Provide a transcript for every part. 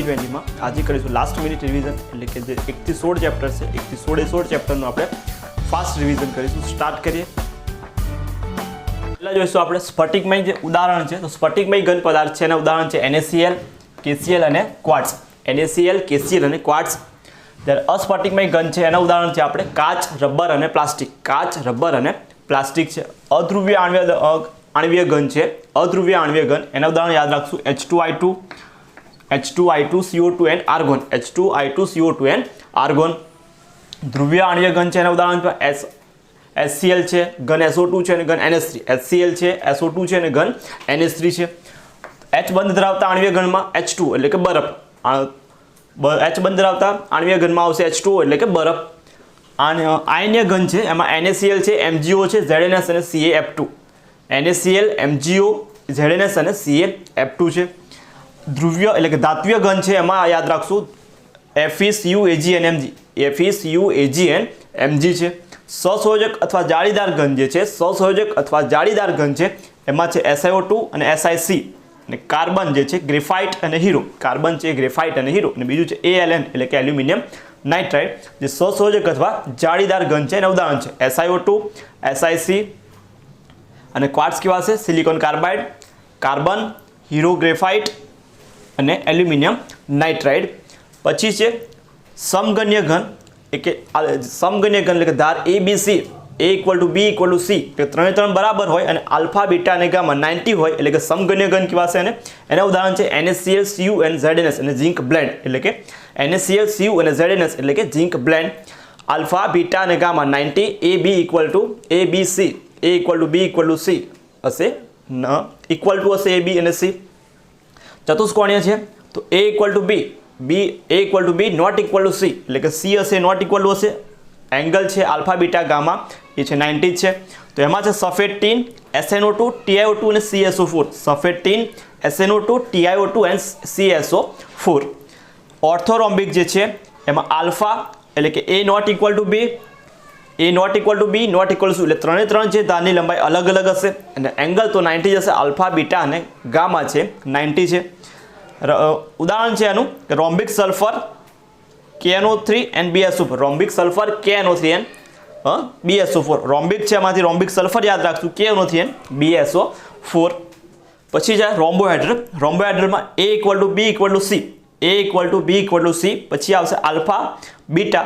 2020 में आज करीશું last minute revision એટલે કે જે 1 થી 16 ચેપ્ટર છે 1 થી 16 ચેપ્ટરનું આપણે ફાસ્ટ રિવિઝન કરીશું। સ્ટાર્ટ કરીએ। પહેલા જોઈશું આપણે સ્ફટિકમય જે ઉદાહરણ છે, તો સ્ફટિકમય ઘન પદાર્થ છે એના ઉદાહરણ છે NaCl, KCl અને ક્વાર્ટઝ। NaCl, KCl અને ક્વાર્ટઝ। ત્યારે અસ્ફટિકમય ઘન છે એના ઉદાહરણ છે આપણે કાચ, રબર અને પ્લાસ્ટિક। કાચ, રબર અને પ્લાસ્ટિક છે। અધ્રુવીય આણ્વીય ઘન છે, અધ્રુવીય આણ્વીય ઘન એના ઉદાહરણ યાદ રાખશું H2I2, CO2 and argon, H2I2 CO2 and argon। ધ્રુવીય આણ્વીય ઘન છે એના ઉદાહરણ HCl છે, ઘન SO2 છે અને ઘન NH3। HCl છે, SO2 છે અને ઘન NH3 છે। H બંધ ધરાવતા આણ્વીય ઘનમાં H2 એટલે કે બરફ, H બંધ ધરાવતા આણ્વીય ઘનમાં આવશે H2 એટલે કે બરફ। આયનીય ઘન છે એમાં NaCl છે, MgO છે, ZnS અને CaF2। NaCl, MgO, ZnS અને CaF2 છે। ધ્રુવીય એટલે કે ધાત્વીય ઘન છે એમાં યાદ રાખશું FeCuAg અને Mg, FeCuAg અને Mg છે। સહસંયોજક અથવા જાળીદાર ઘન જે છે, સહસંયોજક અથવા જાળીદાર ઘન છે એમાં છે SiO2 અને SiC। અને કાર્બન જે છે ગ્રેફાઇટ અને હીરો, કાર્બન છે ગ્રેફાઇટ અને હીરો। અને બીજું છે ALN એટલે કે એલ્યુમિનિયમ નાઇટ્રાઇડ। જે સહસંયોજક અથવા જાળીદાર ઘન છે એના ઉદાહરણ છે SiO2, SiC અને ક્વાર્ટઝ કેવા છે silicon carbide, carbon, hero graphite અને એલ્યુમિનિયમ નાઇટ્રાઇડ। પછી છે સમગન્ય ઘન, એટલે સમગન્ય ઘન એટલે કે ધાર ABC A = B = C એટલે ત્રણે ત્રણ બરાબર હોય અને આલ્ફા બીટા અને ગામા 90 હોય એટલે કે સમગન્ય ઘન કહેવાશે। અને એના ઉદાહરણ છે NaCl, Cu અને ZnS અને ઝિંક બ્લેન્ડ એટલે કે NaCl, Cu અને ZnS એટલે કે ઝિંક બ્લેન્ડ। આલ્ફા બીટા અને gamma 90, AB = ABC, A = B = C હશે, ઇક્વલ ટુ હશે AB અને C। ચતુષ્કોણીય છે તો A = B, A = B not equal to C એટલે કે C હશે નોટ ઇક્વલ ટુ હશે, એંગલ છે આલ્ફા બીટા ગામા એ છે 90 છે। તો એમાં છે સફેદ ટીન, SnO2, TiO2 અને CSO4, સફેદ ટીન, SnO2, TiO2 અને CSO4। ઓર્થોરોમ્બિક જે છે એમાં આલ્ફા એટલે કે A not equal to B, A not equal to B not equal to એટલે ત્રણે ત્રણ છે ધારની લંબાઈ અલગ અલગ હશે અને એંગલ તો 90 જશે, આલ્ફા બીટા અને ગામા છે 90 છે। ઉદાહરણ છે એનું rhombic sulphur KNO3 and BSO4, rhombic sulphur KNO3 and BSO4। Rhombic છે એમાંથી રોમ્બિક સલ્ફર યાદ રાખશું KNO3 and BSO4। પછી છે રોમ્બોહેડ્રલ, રોમ્બોહેડ્રલમાં A = B = C, A = B = C। પછી આવશે આલ્ફા બીટા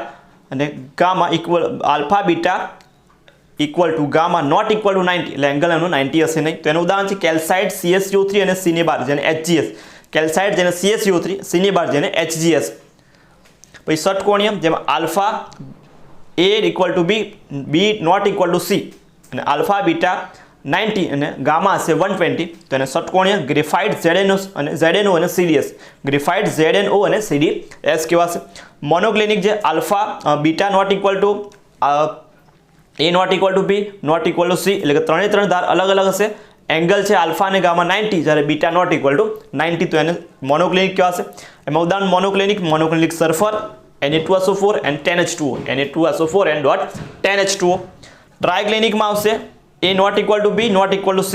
અને gamma equal, alpha beta equal to gamma not equal to 90 એટલે એંગલ એનું 90 હશે નહીં। તો એનું ઉદાહરણ છે કેલ્સાઇટ CaCO3 અને C ની બાર જેને HGS, કેલ્સાઇટ જેને CaCO3, C ની બાર જેને HGS। પછી ષટકોણીય જેમાં alpha A = B, B not equal to C અને આલ્ફા બીટા 90 અને ગામા હશે 120। તો એને ષટકોણીય ગ્રેફાઇટ ZNO અને CDS, ગ્રેફાઇટ ZNO અને CDS કહેવાશે। મોનોક્લિનિક જે alpha beta not equal to A not equal to B not equal to C એટલે કે ત્રણે ત્રણ ધાર અલગ અલગ હશે, એંગલ છે આલ્ફા અને ગામા 90 જ્યારે બીટા નોટ ઇક્વલ ટુ 90 તો એને મોનોક્લિનિક કહેવાશે। એમાં ઉદાહરણ monoclinic sulphur Na2SO4 and 10H2O, Na2SO4 and .10H2O। ટ્રાયક્લિનિકમાં આવશે A not equal to B not equal to C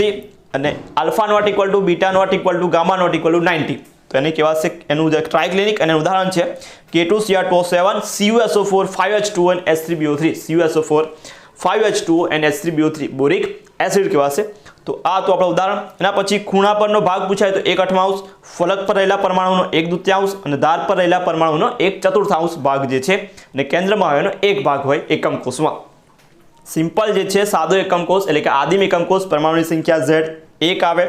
અને alpha not equal to beta not equal to gamma not equal to 90 તો એને કહેવાશે એનું ટ્રાયક્લિનિક અને ઉદાહરણ છે K2Cr2O7, CuSO4, 5H2O and H3BO3, CuSO4, 5H2O and H3BO3 boric acid કહેવાશે। તો આ તો આપણું ઉદાહરણ। એના પછી ખૂણા પરનો ભાગ પૂછાય તો 1/8, ફલક પર રહેલા પરમાણુનો 1/2 અને ધાર પર રહેલા પરમાણુનો 1/4 ભાગ જે છે અને કેન્દ્રમાં આવેલો એક ભાગ હોય એકમ કોષમાં। સિમ્પલ જે છે સાદો એકમ કોષ એટલે કે આદિમ એકમ કોષ, પરમાણુની સંખ્યા Z 1 આવે।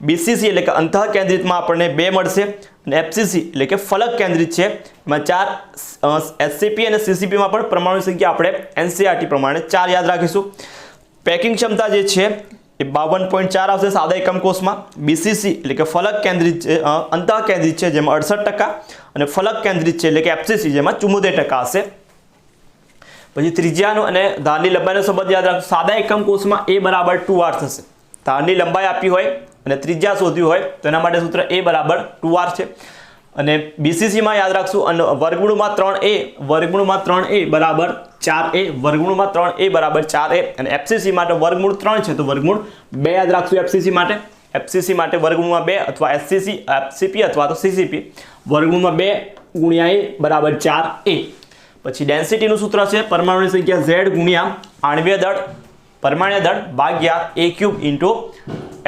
BCC એટલે કે અંતઃ કેન્દ્રિતમાં આપણને 2 મળશે અને FCC એટલે કે ફલક કેન્દ્રિત છે એમાં 4, SCP અને CCP માં પણ પરમાણુની સંખ્યા આપણે NCERT પ્રમાણે 4 યાદ રાખીશું। પેકિંગ ક્ષમતા જે છે એ 52.4 આવશે સાદા એકમ કોષમાં। BCC એટલે કે ફલક કેન્દ્રિત છે, અંતઃ કેન્દ્રિત છે જેમાં 68% અને ફલક કેન્દ્રિત છે એટલે કે FCC જેમાં 74% હશે। પછી ત્રિજ્યાનો અને ધારની લંબાઈનો સંબંધ યાદ રાખો। સાદા એકમ કોષમાં A = 2r થશે, ધારની લંબાઈ આપી હોય અને ત્રિજ્યા શોધવી હોય તો એના માટે સૂત્ર A = 2r છે। અને BCC માં યાદ રાખશું અને વર્ગમૂળમાં 3a, વર્ગમૂળમાં 3a બરાબર 4a, વર્ગમૂળમાં 3a બરાબર 4a અને FCC માટે વર્ગમૂળ 3 છે તો વર્ગમૂળ 2 યાદ રાખશું FCC માટે। FCC માટે વર્ગમૂળમાં 2 અથવા SCP અથવા તો CCP વર્ગમૂળમાં 2 ગુણ્યા a બરાબર 4a. પછી ડેન્સિટીનું સૂત્ર છે પરમાણુની સંખ્યા z ગુણ્યા આણ્વીય દળ પરમાણ્વીય દળ ભાગ્યા a cube into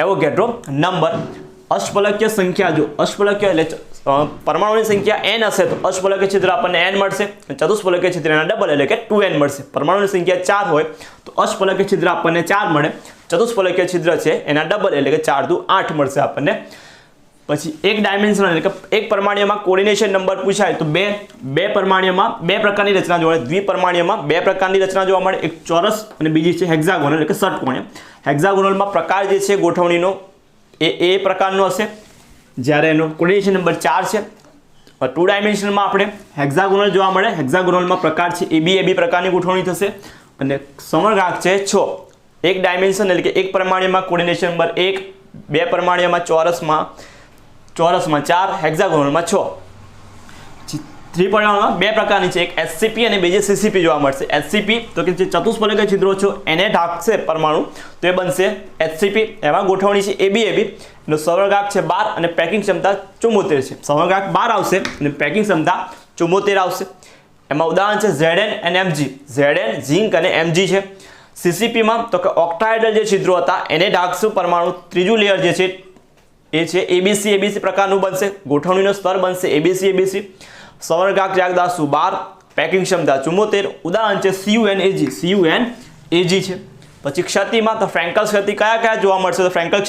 Avogadro number. અષ્ટફલકીય સંખ્યા જો અષ્ટફલકીય એટલે પરમાણુની સંખ્યા n હશે તો અષ્ટફલકીય છિદ્ર આપણને n મળશે, ચતુષ્ફલકીય છિદ્ર એના ડબલ એટલે કે 2n મળશે. પરમાણુની સંખ્યા 4 હોય તો અષ્ટફલકીય છિદ્ર આપણને 4 મળે, ચતુષ્ફલકીય છિદ્ર છે એના ડબલ એટલે કે 4 દુ 8 મળશે આપણને. પછી એક ડાયમેન્શનલ એટલે કે એક પરમાણ્યમાં કોર્ડિનેશન નંબર પૂછાય તો બે પરમાણ્યમાં બે પ્રકારની રચના જોવા મળે. દ્વિપરમાણ્યમાં બે પ્રકારની રચના જોવા મળે, એક ચોરસ અને બીજી છે હેક્સાગોનલ એટલે કે ષટકોણીય. હેક્સાગોનલમાં પ્રકાર જે છે ગોઠવણીનો એ પ્રકારનો હશે, જ્યારે એનો કોર્ડિનેશન નંબર 4 છે. 2 ડાયમેન્શનલમાં આપણે હેક્સાગોનલ જોવા મળે. હેક્સાગોનલમાં પ્રકાર છે AB પ્રકારની ગોઠવણી થશે અને સમઘાત છે 6. એક ડાયમેન્શન એટલે કે એક પરમાણ્યમાં કોર્ડિનેશન નંબર 1, બે પરમાણ્યમાં ચોરસમાં 4, હેક્સાગોનલમાં 6. ત્રિપરમાણુમાં બે પ્રકારની છે, એક SCP અને બીજી CCP જોવા મળશે. SCP તો કે જે ચતુષ્ફલકીય છિદ્રો છે એને ઢાંકશે પરમાણુ તો એ બનશે SCP. એમાં ગોઠવણી છે AB એનો સમઘાત છે 12 અને પેકિંગ ક્ષમતા 74 છે. સમઘાત 12 આવશે અને પેકિંગ ક્ષમતા 74 આવશે. એમાં ઉદાહરણ છે Zn અને Mg. Zn ઝિંક અને Mg છે. CCP માં તો કે ઓક્ટાહેડ્રલ જે છિદ્રો હતા એને ઢાંકશું પરમાણુ. ત્રીજું લેયર જે છે એ છે ABC પ્રકારનું બનશે. ગોઠવણીનો સ્તર બનશે ABC. સમઘાત યાદ રાખશું 12, પેકિંગ ક્ષમતા 74. ઉદાહરણ છે CuNAg છે. પછી ક્ષતિમાં તો ફ્રેન્કલ ક્ષતિ કયા જોવા મળશે તો ફ્રેન્કલ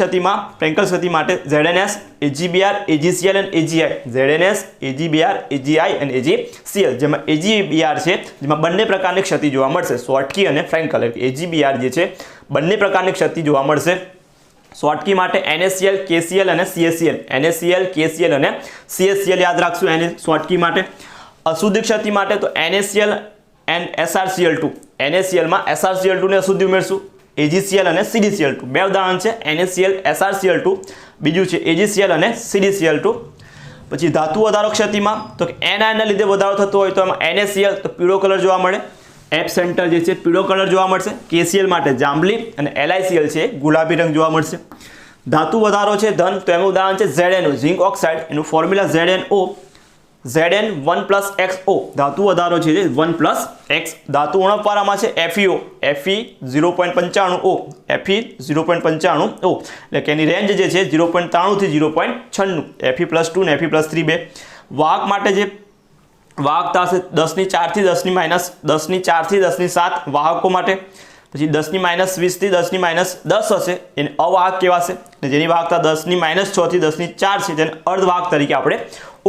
ક્ષતિ માટે ZnS, AgBr, AgCl અને AgI. ZnS, AgBr, AgI અને AgCl. જેમાં AgBr છે જેમાં બંને પ્રકારની ક્ષતિ જોવા મળશે, શોર્ટકી અને ફ્રેન્કલ. AgBr જે છે બંને પ્રકારની ક્ષતિ જોવા મળશે. શોર્ટકી માટે NaCl, KCl અને CaCl. NaCl, KCl અને CaCl યાદ રાખશું એને શોર્ટકી માટે. અશુદ્ધ ક્ષતિ માટે તો NaCl and SrCl2. NaCl માં SrCl2 ને અશુદ્ધ ઉમેરશું. AgCl અને CdCl2 બે ઉદાહરણ છે, NaCl, SrCl2. બીજું છે AgCl અને CdCl2. પછી ધાતુ વધારો ક્ષતિમાં તો કે anion ના લીધે વધારો થતો હોય તો એમાં NaCl તો પીળો કલર જોવા મળે, એપ સેન્ટર જે છે પીળો કલર જોવા મળશે. KCl માટે જાંબલી અને LiCl છે ગુલાબી રંગ જોવા મળશે. ધાતુ વધારો છે ધન તો એનું ઉદાહરણ છે ZnO ઝિંક ઓક્સાઇડ. એનું ફોર્મ્યુલા ZnO Zn 1 + XO. ધાતુ વધારો છે 1 + X. ધાતુ ઉણપવાળામાં છે FeO Fe 0.95O Fe 0.95O એટલે કે એની રેન્જ જે છે 0.93 થી 0.96. Fe+2 ને Fe+3 બે. વાહક માટે જે વાહકતા છે 10⁴ થી 10⁻10 થી 10⁷ વાહકો માટે. પછી 10⁻20 થી 10⁻10 હશે એને અવાહક કહેવાશે, અને જેની વાહકતા 10⁻6 થી 10⁴ છે તેને અર્ધવાહક તરીકે આપણે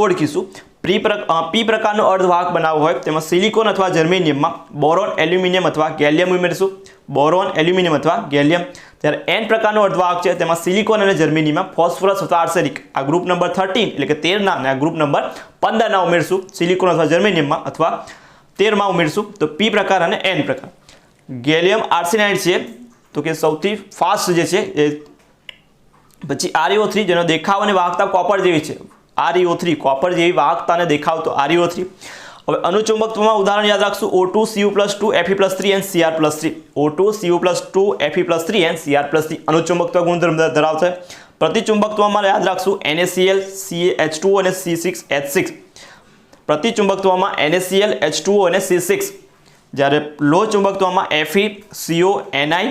ઓળખીશું. P પ્રકારનો અર્ધવાહક બનાવવો હોય તેમાં સિલિકોન અથવા જર્મેનિયમમાં બોરોન, એલ્યુમિનિયમ અથવા ગેલિયમ ઉમેરશું. બોરોન, એલ્યુમિનિયમ અથવા ગેલિયમ. જ્યારે N પ્રકારનો અર્ધવાહક છે તેમાં સિલિકોન અને જર્મેનિયમમાં ફોસ્ફરસ અથવા આર્સેનિક. આ ગ્રુપ નંબર 13 એટલે કે 13 ના અને આ ગ્રુપ નંબર 15 ના ઉમેરશું. સિલિકોન અથવા જર્મેનિયમમાં અથવા 13 માં ઉમેરશું. તો P પ્રકાર અને N પ્રકાર. ગેલિયમ આર્સેનાઇડ છે તો કે સૌથી ફાસ્ટ જે છે એ. પછી ReO3 જેનો દેખાવ અને વાહકતા કોપર જેવી છે. ReO3 કોપર જેવી વાહકતા અને દેખાવ તો ReO3. હવે અનુચુંબકત્વમાં ઉદાહરણ યાદ રાખશું O2 Cu+2 Fe+3 and Cr+3. O2 Cu+2 Fe+3 and Cr+3 અનુચુંબકત્વ ગુણધર્મ ધરાવશે. પ્રતિચુંબકત્વમાં યાદ રાખશું NaCl, CH2 અને C6H6. પ્રતિચુંબકત્વમાં NaCl, H2O અને C6. જ્યારે લોહ ચુંબકત્વમાં Fe, Co, Ni,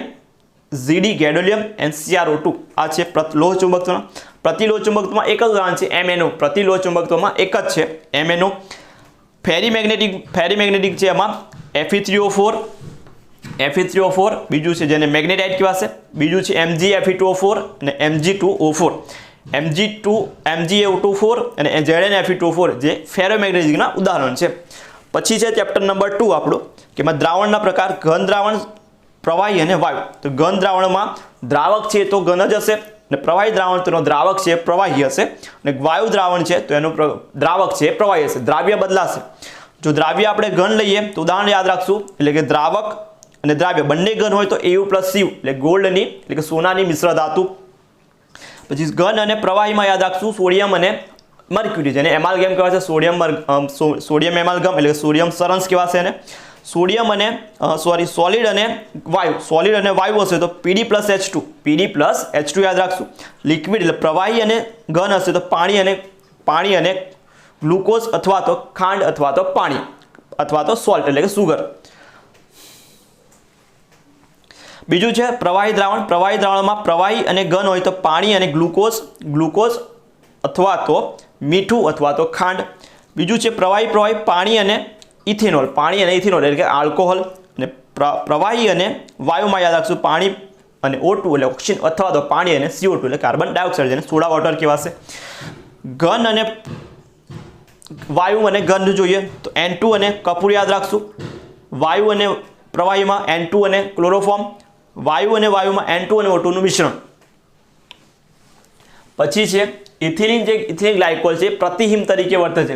Zd, ગેડોલિયમ and CrO2. આ છે લોહ ચુંબકત્વમાં. પ્રતિલોહ ચુંબકત્વમાં એક જ ઉદાહરણ છે MnO. પ્રતિલોહ ચુંબકત્વમાં એક જ છે MnO. ફેરીમેગ્નેટિક છે એમાં Fe3O4 બીજું છે જેને મેગ્નેટાઇટ કહેવાશે. બીજું છે MgFe2O4 અને Mg2O4. MgAO24 અને ZnFe2O4 જે ફેરોમેગ્નેટિકના ઉદાહરણ છે. પછી છે ચેપ્ટર નંબર 2 આપણો કે એમાં દ્રાવણના પ્રકાર, ઘન દ્રાવણ, પ્રવાહી અને વાયુ. તો ઘન દ્રાવણમાં દ્રાવક છે તો ઘન જ હશે અને પ્રવાહી દ્રાવણ તો દ્રાવક છે પ્રવાહી હશે, અને વાયુ દ્રાવણ છે તો એનો દ્રાવક છે પ્રવાહી હશે. દ્રાવ્ય બદલાશે. જો દ્રાવ્ય આપણે ઘન લઈએ તો ઉદાહરણ યાદ રાખશું એટલે કે દ્રાવક અને દ્રાવ્ય બંને ઘન હોય તો Au + Cu એટલે ગોલ્ડની એટલે કે સોનાની મિશ્ર ધાતુ. પછી ઘન અને પ્રવાહીમાં યાદ રાખશું સોડિયમ અને મર્ક્યુરી જેને એમાલ્ગેમ કહેવાય છે. સોડિયમ એમાલ્ગમ એટલે સોડિયમ સરંસ કહેવાશે એને. સોડિયમ અને સોલિડ અને વાયુ હશે તો Pd + H2 યાદ રાખશું. લિક્વિડ એટલે પ્રવાહી અને ઘન હશે તો પાણી અને ગ્લુકોઝ અથવા તો ખાંડ અથવા તો પાણી અથવા તો સોલ્ટ એટલે કે સુગર. બીજું છે પ્રવાહી દ્રાવણ. પ્રવાહી દ્રાવણમાં પ્રવાહી અને ઘન હોય તો પાણી અને ગ્લુકોઝ અથવા તો મીઠું અથવા તો ખાંડ. બીજું છે પ્રવાહી પાણી અને ઇથેનોલ. પાણી અને ઇથેનોલ એટલે કે આલ્કોહોલ. અને પ્રવાહી અને વાયુમાં યાદ રાખશું પાણી અને O2 એટલે ઓક્સિજન અથવા તો પાણી અને CO2 એટલે કાર્બન ડાયોક્સાઇડ જેને સોડા વોટર કહેવાશે. ઘન અને વાયુ અને ગંધ જોઈએ તો N2 અને કપૂર યાદ રાખશું. વાયુ અને પ્રવાહીમાં N2 અને ક્લોરોફોર્મ. વાયુ અને વાયુમાં N2 અને O2 નું મિશ્રણ. પછી છે ઇથિલિન. જે ઇથિલિન ગ્લાયકોલ છે પ્રતિહિમ તરીકે વર્તે છે,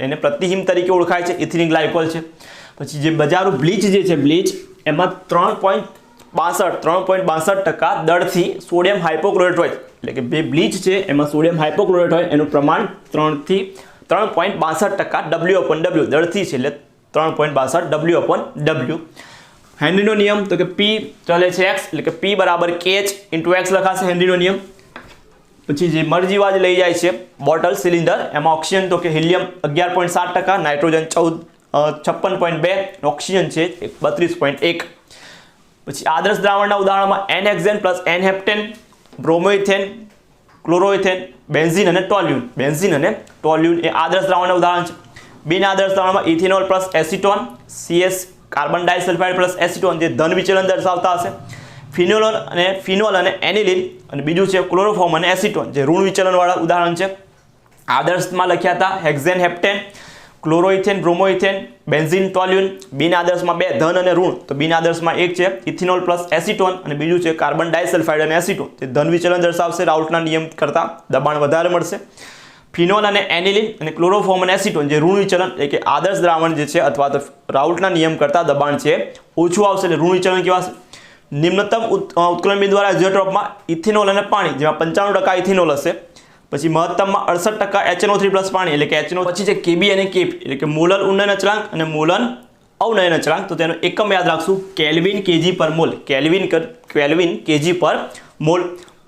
એને પ્રતિહિમ તરીકે ઓળખાય છે, ઇથિલિન ગ્લાયકોલ છે. પછી જે બજારું બ્લીચ જે છે બ્લીચ એમાં 3.62% દળથી સોડિયમ હાઇપોક્લોરેટ હોય, એટલે કે બે બ્લીચ છે એમાં સોડિયમ હાઇપોક્લોરેટ હોય એનું પ્રમાણ 3.62% W/W દળથી છે, એટલે 3.62 W/W. હેનરીનો નિયમ તો કે P ચલે છે X, એટલે કે P બરાબર KH × X લખાશે હેનરીનો નિયમ. પછી જે મરજીવા જ લઈ જાય છે બોટલ સિલિન્ડર એમાં ઓક્સિજન તો કે હિલિયમ 11.7%, નાઇટ્રોજન 56.2, ઓક્સિજન છે 32.1. પછી આદર્શ દ્રાવણના ઉદાહરણમાં N-હેક્ઝેન પ્લસ N-હેપ્ટેન, બ્રોમોઇથેન, ક્લોરોઇથેન, બેન્ઝીન અને ટોલ્યુન. બેન્ઝીન અને ટોલ્યુન એ આદર્શ દ્રાવણના ઉદાહરણ છે. બિન આદર્શ દ્રાવણમાં ethanol plus acetone, CS carbon disulphide plus acetone જે ધન વિચલન દર્શાવતા હશે. ફિનોલ અને એનિલિન. અને બીજું છે ક્લોરોફોર્મ અને એસિટોન જે ઋણ વિચલનવાળા ઉદાહરણ છે. આદર્શમાં લખ્યા હતા હેક્ઝેન હેપ્ટેન, ક્લોરોઇથેન, બ્રોમોઇથેન, બેન્ઝીન, ટોલ્યુન. બિન આદર્શમાં બે ધન અને ઋણ, તો બિન આદર્શમાં એક છે ઇથેનોલ પ્લસ એસિટોન અને બીજું છે કાર્બન ડાઇસલ્ફાઇડ અને એસિટોન તે ધન વિચલન દર્શાવશે. રાઉલ્ટના નિયમ કરતાં દબાણ વધારે મળશે. ફિનોલ અને એનિલિન અને ક્લોરોફોર્મ અને એસિટોન જે ઋણ વિચલન એટલે કે આદર્શ દ્રાવણ જે છે અથવા તો રાઉલ્ટના નિયમ કરતાં દબાણ છે ઓછું આવશે, એટલે ઋણ વિચલન કહેવાશે. નિમ્નતમ ઉત્કલન બિંદુ દ્વારા ઝીરોટ્રોપમાં ઇથેનોલ અને પાણી જેમાં 95% ઇથેનોલ હશે. પછી મહત્તમમાં 68% HNO3 પ્લસ પાણી એટલે કે HNO. પછી છે KB અને KP એટલે કે મોલર ઉન્નયન અચળાંક અને મોલર અવનયન અચળાંક. તો તેનો એકમ યાદ રાખશું કેલ્વિન kg/મોલ. કેલ્વિન kg/મોલ.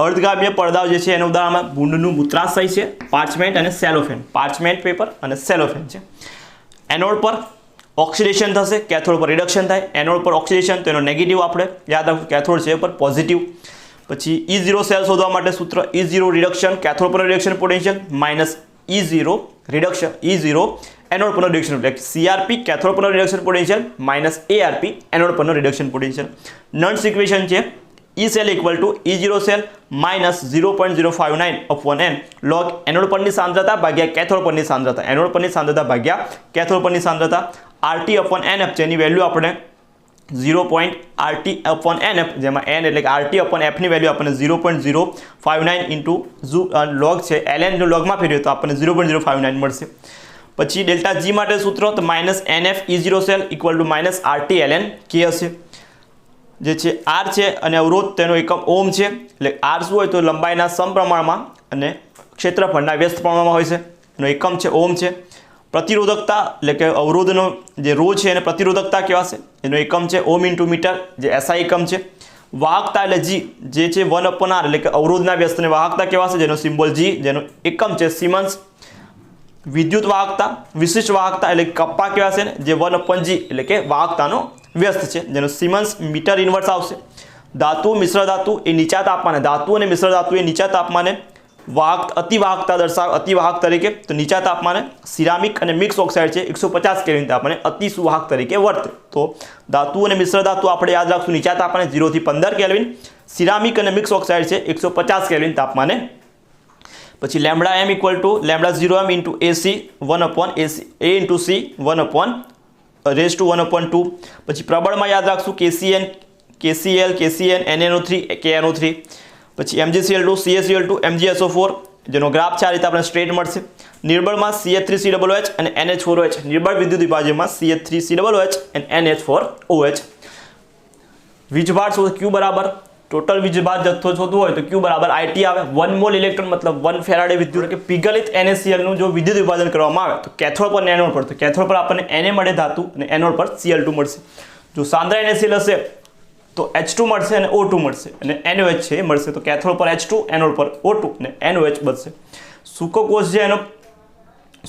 અર્ધગામીય પડદાઓ જે છે એના ઉદાહરણમાં ભૂંડનું મૂત્રાશય છે, પાર્ચમેન્ટ અને સેલોફેન. પાર્ચમેન્ટ પેપર અને સેલોફેન છે. એનોડ પર ઓક્સિડેશન થશે, કેથોડ પર રિડક્શન થાય. એનોડ પર ઓક્સિડેશન તો એનો નેગેટિવ આપણે યાદ રાખવું, કેથોડ છે પર પોઝિટિવ. પછી E0 સેલ શોધવા માટે સૂત્ર E0 રિડક્શન કેથોડ પર reduction potential minus E0 reduction E0 anode પરનો રિડક્શન એટલે CRP કેથોડ પરનો reduction potential minus ARP anode પરનો રિડક્શન પોટેન્શિયલ. નન્સ ઇક્વેશન છે E cell equal to E0 cell minus 0.059/n log anode પરની સાંદ્રતા ભાગ્યા cathode પરની સાંદ્રતા. એનોડ પરની સાંદ્રતા ભાગ્યા કેથોડ પરની સાંદ્રતા. RT/NF જેની વેલ્યુ આપણે 0.RT/NF જેમાં n એટલે કે RT/F ની વેલ્યુ આપણને 0.059 log છે ln નો લોગમાં ફેરવીએ તો આપણને 0.059 મળશે. પછી ડેલ્ટા G માટે સૂત્ર તો minus NF E0 cell equal to minus RT ln K હશે. જે છે R છે અને અવરોધ તેનો એકમ ઓમ છે, એટલે R શું હોય તો લંબાઈના સમપ્રમાણમાં અને ક્ષેત્રફળના વ્યસ્ત પ્રમાણમાં હોય છે, એનો એકમ છે ઓમ છે. પ્રતિરોધકતા એટલે કે અવરોધનો જે રો છે એને પ્રતિરોધકતા કહેવાશે, એનો એકમ છે ઓમ × મીટર જે SI એકમ છે. વાહકતા એટલે G જે છે 1/R એટલે કે અવરોધના વ્યસ્તને વાહકતા કહેવાશે જેનો સિમ્બોલ G જેનો એકમ છે સિમન્સ. વિદ્યુત વાહકતા વિશિષ્ટ વાહકતા એટલે કપ્પા કહેવાશે જે 1/G એટલે કે વાહકતાનો વ્યસ્ત છે જેનો સિમન્સ મીટર ઇન્વર્સ આવશે. ધાતુ મિશ્ર ધાતુ એ નીચા તાપમાને, ધાતુ અને મિશ્ર ધાતુ એ નીચા તાપમાને અતિવાહકતા દર્શાવે અતિવાહક તરીકે, તો નીચા તાપમાને સિરામિક અને મિક્સ ઓક્સાઇડ છે 150 કેલ્વિન તાપમાને અતિ સુવાહક તરીકે વર્તે. તો ધાતુ અને મિશ્ર ધાતુ આપણે યાદ રાખશું નીચા તાપમાને 0 થી 15 કેલ્વિન, સિરામિક અને મિક્સ ઓક્સાઇડ છે 150 કેલ્વિન તાપમાને. પછી λm equal to λ0m × AC 1/AC A × C 1/1/2. પછી પ્રબળમાં યાદ રાખશું KCN KCl KCN NaNO3 KNO3. પછી MgCl2 CaCl2 MgSO4 જેનો ગ્રાફ છે આ રીતે આપણે સ્ટ્રેટ મળશે. નિર્બળમાં CH3COOH અને NH4OH. નિર્બળ વિદ્યુત વિભાજનમાં CH3COOH અને NH4OH. વીજભાર શું Q બરાબર ટોટલ વીજભાર જથ્થો શોધવો હોય તો Q બરાબર IT આવે. 1 મોલ ઇલેક્ટ્રોન મતલબ 1 ફેરાડે વિદ્યુત કે પીગલિત NaCl નું જો વિદ્યુત વિભાજન કરવામાં આવે તો કેથોડ પર અને એનોડ પર, તો કેથોડ પર આપણને Na મળે ધાતુ અને એનોડ પર Cl2 મળશે. જો સાંદ્ર NaCl હશે તો H2 મળશે અને O2 મળશે અને NOH છે એ મળશે, તો કેથોડ પર H2 એનોડ પર O2 અને NOH બનશે. સૂકો કોષ છે એનો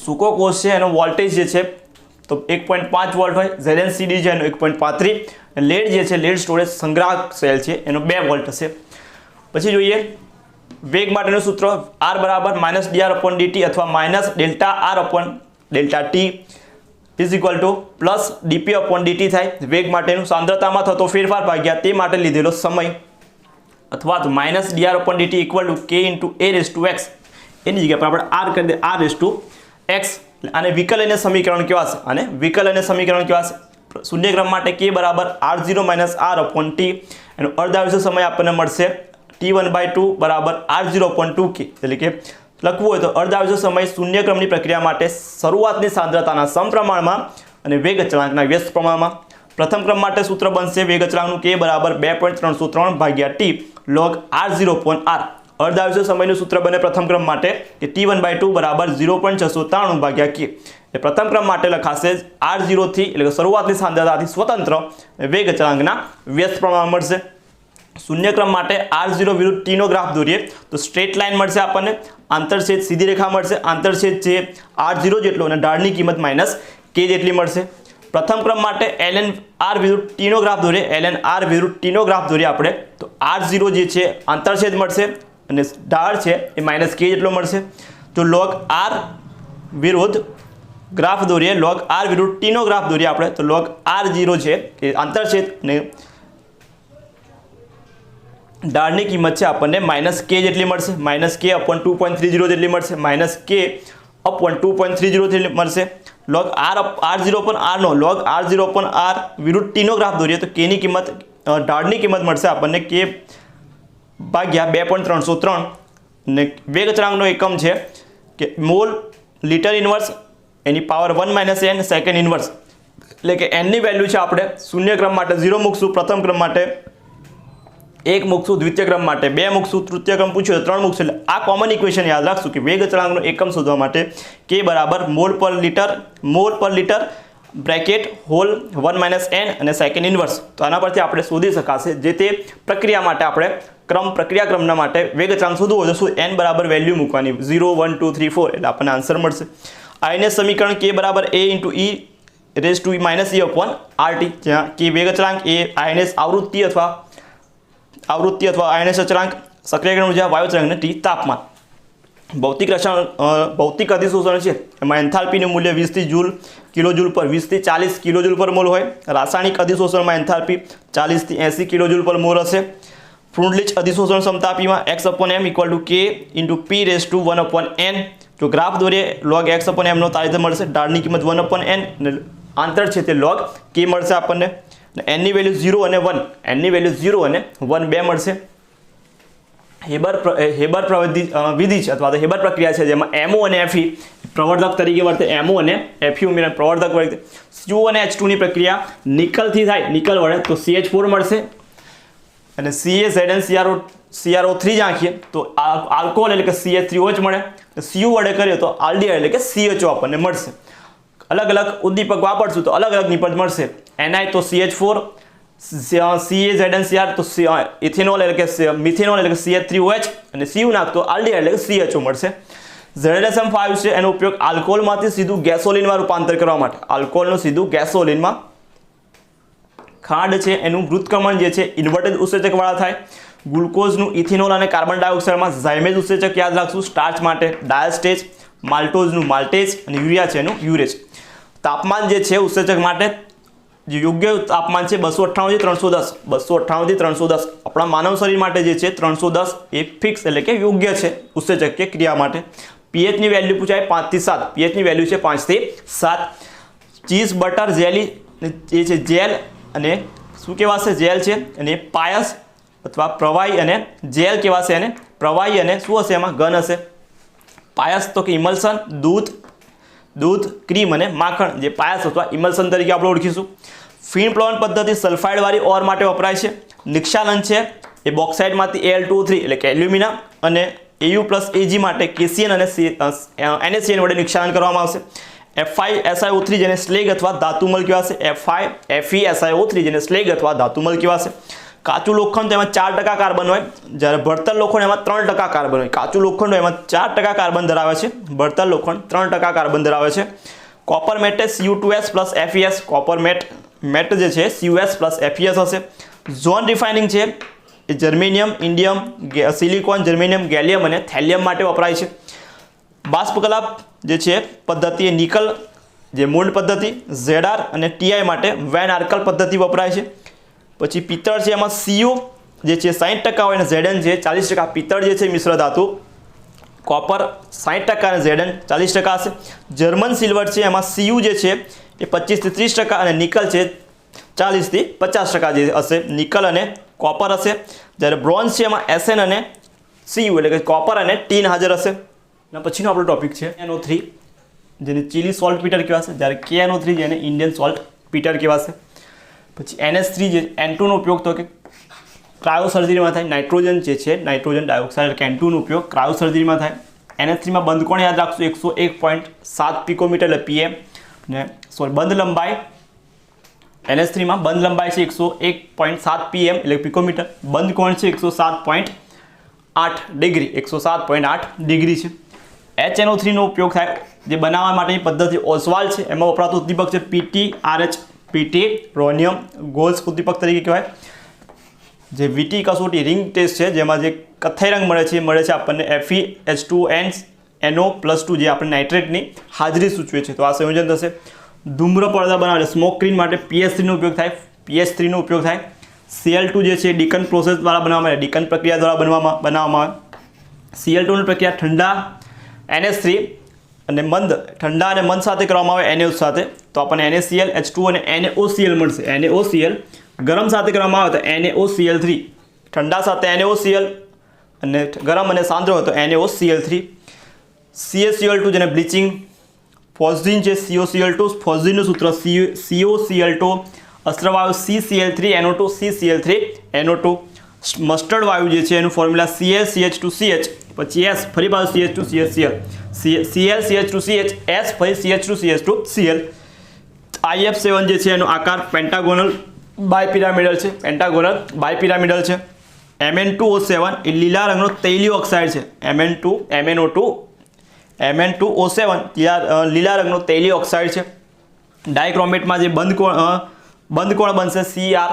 સૂકો કોષ છે એનો વોલ્ટેજ જે છે તો 1.5 વોલ્ટ હોય, ZnCD છે એનો 1.35, લેડ જે છે લેડ સ્ટોરેજ સંગ્રાહક સેલ છે એનો 2 વોલ્ટ હશે. પછી જોઈએ વેગ માટેનું સૂત્ર R બરાબર -dr/dt અથવા -Δr/Δt is equal to plus dp/dt થાય. વેગ માટેનું સાંદ્રતામાં થતો ફેરફાર ભાગ્યા તે માટે લીધેલો સમય, અથવા તો -dr/dt equal to k × a⁻x, એની જગ્યાએ આપણે r કરી દે r⁻x. અને વિકલનીય સમીકરણ કેવા છે? અને વિકલનીય સમીકરણ કેવા છે? શૂન્ય ક્રમ માટે k બરાબર r0 - r/t, એનો અર્ધાયુષ્ય સમય આપણને મળશે t1/2 બરાબર r0/2k. એટલે કે લખવું હોય તો અર્ધાયુષ્ય સમય શૂન્ય ક્રમની પ્રક્રિયા માટે શરૂઆતની સાંદ્રતાના સમપ્રમાણમાં અને વેગ અચળાંકના વ્યસ્ત પ્રમાણમાં. પ્રથમ ક્રમ માટે સૂત્ર બનશે વેગ અચળાંકનું k બરાબર 2.303 ભાગ્યા t log r0/r. અર્ધાયુષ્ય સમયનું સૂત્ર બને પ્રથમ ક્રમ માટે કે t1/2 બરાબર 0.693 ભાગ્યા k. એ પ્રથમ ક્રમ માટે લખાશે r0 થી એટલે કે શરૂઆતની સાંદ્રતાથી સ્વતંત્ર વેગ અચળાંકના વ્યસ્ત પ્રમાણ મળશે. શૂન્ય ક્રમ માટે r0 વિરુદ્ધ t નો ગ્રાફ દોરીએ તો સ્ટ્રેટ લાઇન મળશે આપણને, આંતરછેદ સીધી રેખા મળશે, આંતરછેદ છે r0 જેટલો અને ઢાળની કિંમત -k જેટલી મળશે. પ્રથમ ક્રમ માટે ln r વિરુદ્ધ t નો ગ્રાફ દોરીએ, ln r વિરુદ્ધ t નો ગ્રાફ દોરીએ આપણે તો r0 જે છે આંતરછેદ મળશે અને ઢાળ છે એ -k જેટલો મળશે. જો log r વિરુદ્ધ ગ્રાફ દોરીએ, log r વિરુદ્ધ t નો ગ્રાફ દોરીએ આપણે તો log r0 છે એ આંતરછેદ અને ઢાળની કિંમત છે આપણને -k જેટલી મળશે, -k/2.30 જેટલી મળશે, -k/2.30 જેટલી મળશે. log r0 પણ r નો log r0 પણ r વિરુદ્ધ t નો ગ્રાફ દોરીએ તો k ની કિંમત ઢાળની કિંમત મળશે આપણને k ભાગ્યા 2.303. ને વેગ અચળાંકનો એકમ છે કે મોલ લિટર ઇન્વર્સ એની પાવર 1 - n સેકન્ડ ઇન્વર્સ. એટલે કે n ની વેલ્યુ છે આપણે શૂન્ય ક્રમ માટે 0 મૂકશું, પ્રથમ ક્રમ માટે 1 મૂકશું, દ્વિતીય ક્રમ માટે 2 મૂકશું, તૃતીય ક્રમ પૂછ્યો તો 3 મૂકશું. એટલે આ કોમન ઇક્વેશન યાદ રાખશું કે વેગ અચળાંકનો એકમ શોધવા માટે k બરાબર મોલ પર લિટર બ્રેકેટ હોલ 1 - n અને સેકન્ડ ઇન્વર્સ. તો આના પરથી આપણે શોધી શકાશે જે તે પ્રક્રિયા માટે આપણે પ્રક્રિયા ક્રમના માટે વેગ અચળાંક શોધવું હોય તો શું n બરાબર વેલ્યુ મૂકવાની 0 1 2 3 4 એટલે આપણને આન્સર મળશે. આઈને સમીકરણ k બરાબર a × e⁻⁻ જ્યાં k વેગ અચળાંક એ આયનેસ આવૃત્તિ અથવા આયનેસ અચળાંક, સક્રિયકરણ ઉર્જા, વાયુ તરંગ, t તાપમાન. ભૌતિક અધિશોષણ છે એમાં એન્થાલ્પીનું મૂલ્ય 20 થી કિલોજૂલ પર 20 થી 40 કિલોજૂલ પર મોલ હોય. રાસાયણિક અધિશોષણમાં એન્થાલ્પી 40 થી 80 કિલોજૂલ પર મોલ હશે. ફ્રુન્ડલીચ અધિશોષણ ક્ષમતાપીમાં x/m = k × p⁻1/n. જો ગ્રાફ દોરીએ log x/m નો તારીખ મળશે, ઢાળની કિંમત 1/n અને આંતર છે તે log k મળશે આપણને. n ની વેલ્યુ 0 અને 1, n ની વેલ્યુ 0 અને 1 બે મળશે. હેબર વિધિ છે અથવા તો હેબર પ્રક્રિયા છે જેમાં MO અને Fe પ્રવર્ધક તરીકે વર્તે, MO અને Fe ઉમેરીને પ્રવર્ધક વર્તે. CO અને H2 ની પ્રક્રિયા નિકલથી થાય, નિકલ વડે તો CH4 મળશે અને CaZnCrO3 આંખીએ તો આલ્કોહોલ એટલે કે CH3OH મળે. Cu વડે કરીએ તો આલ્ડીહાઇડ એટલે કે CHO આપણને મળશે. અલગ અલગ ઉદ્દીપક વાપરશું તો અલગ અલગ નિપજ મળશે. Ni તો CH4, CaZnCr તો ઇથેનોલ એટલે કે મિથેનોલ એટલે કે CH3OH અને Cu નાખતો આલ્ડીહાઇડ એટલે કે CHO મળશે. ZSM5 છે એનો ઉપયોગ આલ્કોહોલમાંથી સીધું ગેસોલિનમાં રૂપાંતર કરવા માટે, આલ્કોહોલનું સીધું ગેસોલિનમાં. ખાંડ છે એનું મૃતકર્મણ જે છે ઇન્વર્ટેડ ઉત્સેચક વાળા થાય. ગ્લુકોઝનું ઇથેનોલ અને કાર્બન ડાયોક્સાઇડમાં ઝાયમેજ ઉત્સેચક યાદ રાખશું. સ્ટાર્ચ માટે ડાયસ્ટેજ, માલ્ટોઝનું માલ્ટેજ અને યુરિયા છે એનું યુરેજ. તાપમાન જે છે ઉત્સેચક માટે જે યોગ્ય તાપમાન છે 298 થી 310, 298 થી 310. આપણા માનવ શરીર માટે જે છે 310 એ ફિક્સ એટલે કે યોગ્ય છે ઉત્સેચક કે ક્રિયા માટે. pH ની વેલ્યુ પૂછાય 5 થી 7, pH ની વેલ્યુ છે 5 થી 7. ચીઝ બટર જેલી એ છે જેલ અને શું કહેવાશે જેલ છે અને પાયસ અથવા પ્રવાહી અને જેલ કહેવાશે અને પ્રવાહી અને શું હશે એમાં ઘન હશે. પાયસ તો કે ઇમલ્શન, દૂધ, ક્રીમ અને માખણ જે પાયસ અથવા ઇમલ્શન તરીકે આપણે ઓળખીશું. ફીણ પ્લવન પદ્ધતિ સલ્ફાઇડવાળી ઓર માટે વપરાય છે. નિક્ષાલન છે એ બોક્સાઇટમાંથી Al2O3 એટલે કે એલ્યુમિના અને Au+Ag માટે KCN અને NaCN વડે નિક્ષાલન કરવામાં આવશે. FeSiO3 જેને સ્લેગ અથવા ધાતુમલ કહેવાશે, FeSiO3 જેને સ્લેગ અથવા ધાતુમલ કહેવાશે. કાચું લોખંડ તો એમાં 4% કાર્બન હોય, જ્યારે બળતણ લોખંડ એમાં 3% કાર્બન હોય. કાચું લોખંડ હોય એમાં 4% કાર્બન ધરાવે છે, બળતણ લોખંડ 3% કાર્બન ધરાવે છે. Copper matte Cu2s plus FeS, copper matte જે છે CuS પ્લસ FeS હશે. ઝોન રિફાઇનિંગ છે એ germanium, indium, silicon, germanium, gallium અને થેલિયમ માટે વપરાય છે. બાષ્પકલા જે છે પદ્ધતિ એ નિકલ જે મોલ્ડ પદ્ધતિ, ZR અને TI માટે વેન આર્કલ પદ્ધતિ વપરાય છે. પછી પિત્તળ છે એમાં Cu જે છે 60% હોય અને Zn છે 40%. પિત્તળ જે છે મિશ્ર ધાતુ, કોપર 60% અને Zn 40% હશે. જર્મન સિલ્વર છે એમાં Cu જે છે એ 25 થી 30% અને નિકલ છે 40 થી 50% જે હશે, નિકલ અને કોપર હશે. જ્યારે બ્રોન્ઝ છે એમાં Sn અને Cu એટલે કે કોપર અને ટીન હાજર હશે. અને પછીનો આપણો ટોપિક છે NO3 જેને ચીલી સોલ્ટ પીટર કહેવાશે, જ્યારે KNO3 જેને ઇન્ડિયન સોલ્ટ પીટર કહેવાશે. પછી NH3 જે N2 નો ઉપયોગ તો કે ક્રાયો સર્જરીમાં થાય. નાઇટ્રોજન જે છે નાઇટ્રોજન ડાયોક્સાઇડ કે N2 નો ઉપયોગ ક્રાયો સર્જરીમાં થાય. NH3 માં બંધ કોણ યાદ રાખશો 101.7 પિકોમીટર એટલે PM ને બંધ લંબાઈ NH3 માં બંધ લંબાઈ છે 101.7 PM એટલે પિકોમીટર. બંધ કોણ છે 107.8 ડિગ્રી 107.8 ડિગ્રી છે. HNO3 નો ઉપયોગ થાય જે બનાવવા માટેની પદ્ધતિ ઓસ્વાલ્ડ છે, એમાં વપરાતું ઉદ્દીપક છે PTRH, PT રોનિયમ ગોલ્સ ઉદ્દીપક તરીકે કહેવાય. જે VT કસોટી રિંગ ટેસ્ટ છે જેમાં જે કથ્થાઈ રંગ મળે છે આપણને FeH2NO+2 જે આપણે નાઇટ્રેટની હાજરી સૂચવે છે. તો આ સંયોજન થશે. ધૂમ્ર પડદા બનાવે સ્મોક સ્ક્રીન માટે PS3 નો ઉપયોગ થાય. PS3 નો ઉપયોગ થાય. Cl2 જે છે ડિકન પ્રોસેસ દ્વારા બનાવવામાં આવે, ડિકન પ્રક્રિયા દ્વારા બનાવવામાં આવે. Cl2 ની પ્રક્રિયા ઠંડા NH3 અને મંદ ઠંડા અને મંદ સાથે કરવામાં આવે NaOH સાથે, તો આપણને NaCl, H2 અને NaOCl મળશે. NaOCl ગરમ સાથે કરવામાં આવે તો NaOCl3, ઠંડા સાથે NaOCl અને ગરમ અને સાંદ્ર હોય તો NaOCl3. CaCl2 જેને બ્લીચિંગ, ફોસ્જીન છે COCl2, ફોસ્જીનનું સૂત્ર COCl2, અસ્ત્રવાયુ CCl3NO2, CCl3NO2. મસ્ટર્ડ વાયુ જે છે એનું ફોર્મ્યુલા ClCH2CH, પછી S ફરી પાછું CH2CHCl, ClCH2CH, S ફરી CH2CH2Cl. IF7 જે છે એનો આકાર પેન્ટાગોનલ બાયપિરામિડલ છે, પેન્ટાગોનલ બાયપિરામિડલ છે. Mn2O7 એ લીલા રંગનો તૈલીય ઓક્સાઇડ છે. MnO7 લીલા રંગનો તૈલીય ઓક્સાઇડ છે. ડાયક્રોમેટમાં જે બંધ કોણ બનશે Cr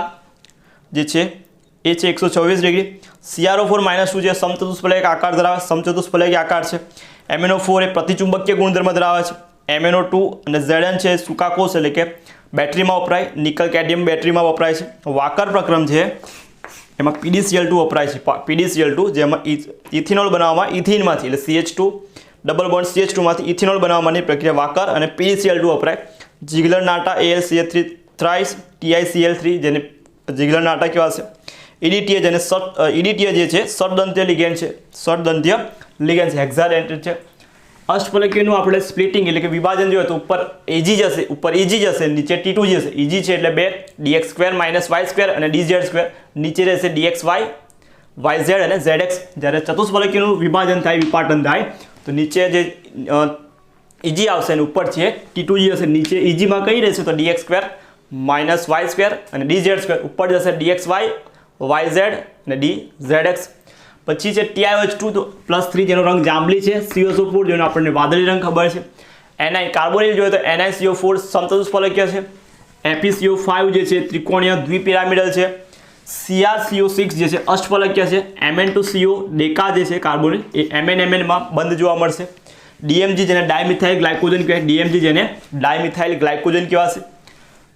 જે છે એ છે 126 ડિગ્રી. CrO4- જે સમચતુષ્ફલક આકાર ધરાવે, સમચતુષ્ફલક આકાર છે. MnO4 એ પ્રતિચુંબકીય ગુણધર્મ ધરાવે છે. MnO2 અને Zn છે સૂકાકોષ એટલે કે બેટરીમાં વપરાય, નિકલ કેડમિયમ બેટરીમાં વપરાય છે. વાકર પ્રક્રમ છે એમાં PDCl2 વપરાય છે. PDCl2 જેમાં ઇથેનોલ બનાવવામાં ઇથિનમાંથી એટલે CH2 ડબલ બોન્ડ CH2 માંથી ઇથેનોલ બનાવવાની પ્રક્રિયા વાકર અને PDCl2 વપરાય. જીગલર નાટા AlCH3 થ્રાઇસ, TiCl3 જેને જીગલર નાટા કહેવાશે. EDTA જેને EDTA જે છે સદંત્ય લિગેન્ડ છે, સદંત્ય લિગેન્ડ છે, હેક્સાડેન્ટેડ છે. અષ્ટફલકીયનું આપણે સ્પ્લિટિંગ એટલે કે વિભાજન જોઈએ તો ઉપર Eg જશે, ઉપર Eg જશે, નીચે T2 જશે. Eg છે એટલે 2 dx² - y² અને dz², નીચે રહેશે dxy, yz અને zx. જ્યારે ચતુષ્ફલકીયનું વિભાજન થાય, વિપાટન થાય તો નીચે જે Eg આવશે અને ઉપર છે T2 હશે. નીચે Eg માં કઈ રહેશે તો dx² - y² અને dz², ઉપર જશે dxy, yz અને dzx. પછી છે TiOH2+3 જેનો રંગ જાંબલી છે, COSO4 જેનો આપણને વાદળી રંગ ખબર છે. Ni કાર્બોનિલ જોઈએ તો NiCO4 સમચતુષ્ફલકીય છે. FeCO5 જે છે ત્રિકોણીય દ્વિપિરામિડલ છે. CrCO6 જે છે અષ્ટફલકીય છે. Mn2CO ડેકા જે છે કાર્બોનિલ એ MnMn માં બંધ જોવા મળશે. DMG જેને ડાયમિથાઇલ ગ્લાયકોજન કહેવાય, DMG જેને ડાયમિથાઇલ ગ્લાયકોજન કહેવાશે.